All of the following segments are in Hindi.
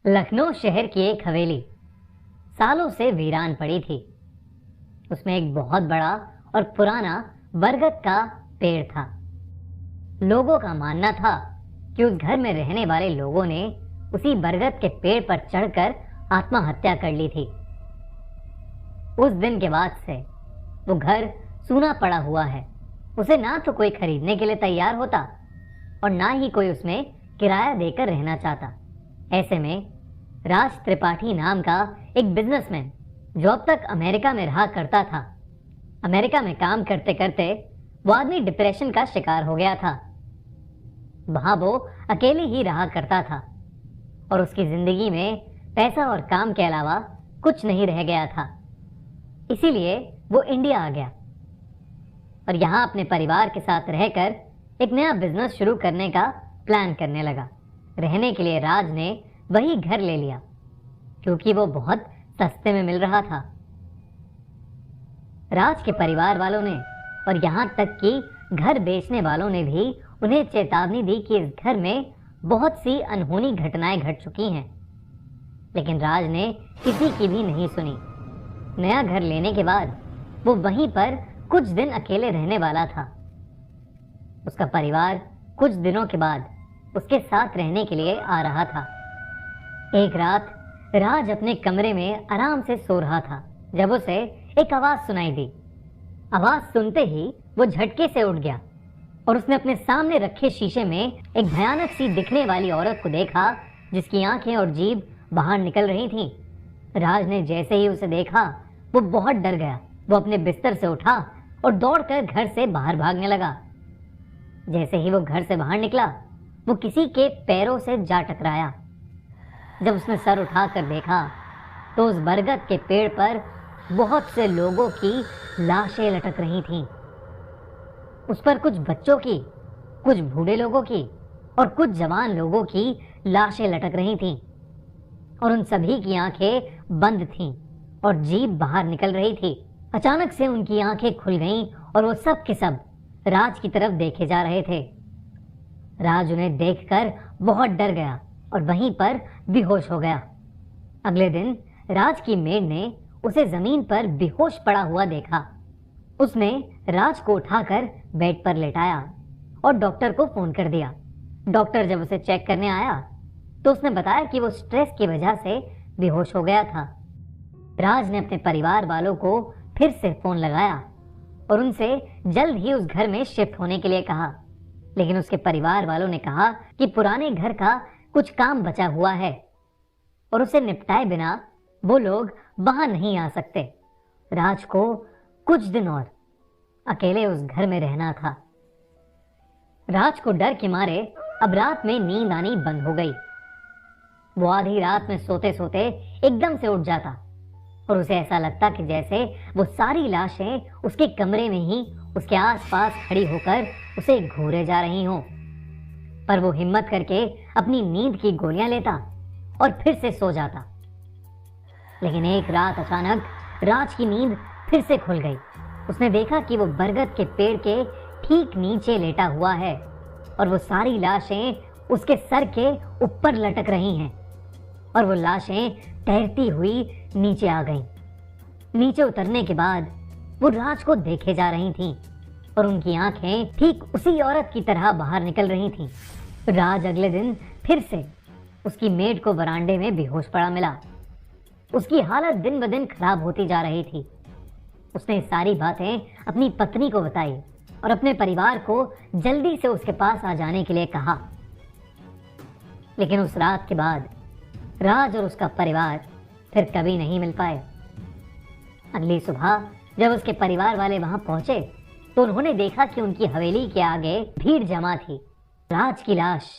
लखनऊ शहर की एक हवेली सालों से वीरान पड़ी थी। उसमें एक बहुत बड़ा और पुराना बरगद का पेड़ था। लोगों का मानना था कि उस घर में रहने वाले लोगों ने उसी बरगद के पेड़ पर चढ़कर आत्महत्या कर ली थी। उस दिन के बाद से वो घर सूना पड़ा हुआ है। उसे ना तो कोई खरीदने के लिए तैयार होता और ना ही कोई उसमें किराया देकर रहना चाहता। ऐसे में राज त्रिपाठी नाम का एक बिजनेसमैन जो अब तक अमेरिका में रहा करता था, अमेरिका में काम करते करते वो आदमी डिप्रेशन का शिकार हो गया था। वहां वो अकेले ही रहा करता था और उसकी जिंदगी में पैसा और काम के अलावा कुछ नहीं रह गया था। इसीलिए वो इंडिया आ गया और यहाँ अपने परिवार के साथ रहकर एक नया बिजनेस शुरू करने का प्लान करने लगा। रहने के लिए राज ने वही घर ले लिया क्योंकि वो बहुत सस्ते में मिल रहा था। राज के परिवार वालों ने और यहाँ तक कि घर बेचने वालों ने भी उन्हें चेतावनी दी कि इस घर में बहुत सी अनहोनी घटनाएं घट चुकी हैं, लेकिन राज ने किसी की भी नहीं सुनी। नया घर लेने के बाद वो वहीं पर कुछ दिन अकेले रहने वाला था। उसका परिवार कुछ दिनों के बाद उसके साथ रहने के लिए आ रहा था। एक रात राज अपने कमरे में आराम से सो रहा था जब उसे एक आवाज सुनाई दी। आवाज सुनते ही वो झटके से उठ गया और उसने अपने सामने रखे शीशे में एक भयानक सी दिखने वाली औरत को देखा जिसकी आंखें और जीभ बाहर निकल रही थीं। राज ने जैसे ही उसे देखा वो बहुत डर गया। वो अपने बिस्तर से उठा और दौड़कर घर से बाहर भागने लगा। जैसे ही वो घर से बाहर निकला वो किसी के पैरों से जा टकराया। जब उसने सर उठाकर देखा तो उस बरगद के पेड़ पर बहुत से लोगों की लाशें लटक रही थीं। उस पर कुछ बच्चों की, कुछ बूढ़े लोगों की और कुछ जवान लोगों की लाशें लटक रही थीं और उन सभी की आंखें बंद थीं और जीभ बाहर निकल रही थी। अचानक से उनकी आंखें खुल गईं और वो सब के सब राज की तरफ देखे जा रहे थे। राज उन्हें देखकर बहुत डर गया और वहीं पर बेहोश हो गया। अगले दिन राज की मेड ने उसे जमीन पर बेहोश पड़ा हुआ देखा। उसने राज को उठाकर बेड पर लेटाया और डॉक्टर को फोन कर दिया। डॉक्टर जब उसे चेक करने आया तो उसने बताया कि वो स्ट्रेस की वजह से बेहोश हो गया था। राज ने अपने परिवार वालों को फिर से फोन लगाया और उनसे जल्द ही उस घर में शिफ्ट होने के लिए कहा, लेकिन उसके परिवार वालों ने कहा कि पुराने घर का कुछ काम बचा हुआ है और उसे निपटाए बिना वो लोग वहां नहीं आ सकते। राज को कुछ दिन और अकेले उस घर में रहना था। राज को डर के मारे अब रात में नींद आनी बंद हो गई। वो आधी रात में सोते सोते एकदम से उठ जाता और उसे ऐसा लगता कि जैसे वो सारी लाशें उसके कमरे में ही उसके आसपास खड़ी होकर उसे घूरे जा रही हों। पर वो हिम्मत करके अपनी नींद की गोलियां लेता और फिर से सो जाता। लेकिन एक रात अचानक राज की नींद फिर से खुल गई। उसने देखा कि वो बरगद के पेड़ के ठीक नीचे लेटा हुआ है और वो सारी लाशें उसके सर के ऊपर लटक रही हैं और वो लाशें तैरती हुई नीचे आ गईं। नीचे उतरने के बाद वो राज को देखे जा रही थीं और उनकी आंखें ठीक उसी औरत की तरह बाहर निकल रही थीं। राज अगले दिन फिर से उसकी मेड को बरामदे में बेहोश पड़ा मिला। उसकी हालत दिन ब दिन खराब होती जा रही थी। उसने सारी बातें अपनी पत्नी को बताई और अपने परिवार को जल्दी से उसके पास आ जाने के लिए कहा। लेकिन उस रात के बाद राज और उसका परिवार फिर कभी नहीं मिल पाए। अगली सुबह जब उसके परिवार वाले वहां पहुंचे तो उन्होंने देखा कि उनकी हवेली के आगे भीड़ जमा थी। राज की लाश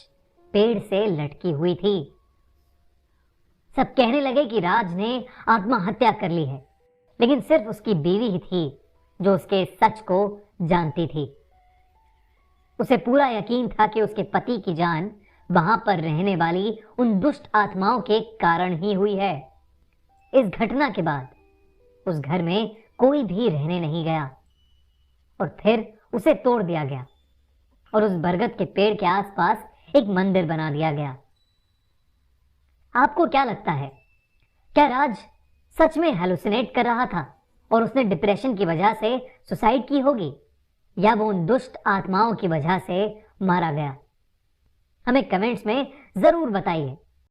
पेड़ से लटकी हुई थी। सब कहने लगे कि राज ने आत्महत्या कर ली है, लेकिन सिर्फ उसकी बीवी ही थी जो उसके सच को जानती थी। उसे पूरा यकीन था कि उसके पति की जान वहां पर रहने वाली उन दुष्ट आत्माओं के कारण ही हुई है। इस घटना के बाद उस घर में कोई भी रहने नहीं गया और फिर उसे तोड़ दिया गया और उस बरगद के पेड़ के आसपास एक मंदिर बना दिया गया। आपको क्या लगता है, क्या राज सच में हेलुसिनेट कर रहा था और उसने डिप्रेशन की वजह से सुसाइड की होगी, या वो उन दुष्ट आत्माओं की वजह से मारा गया? हमें कमेंट्स में जरूर बताइए।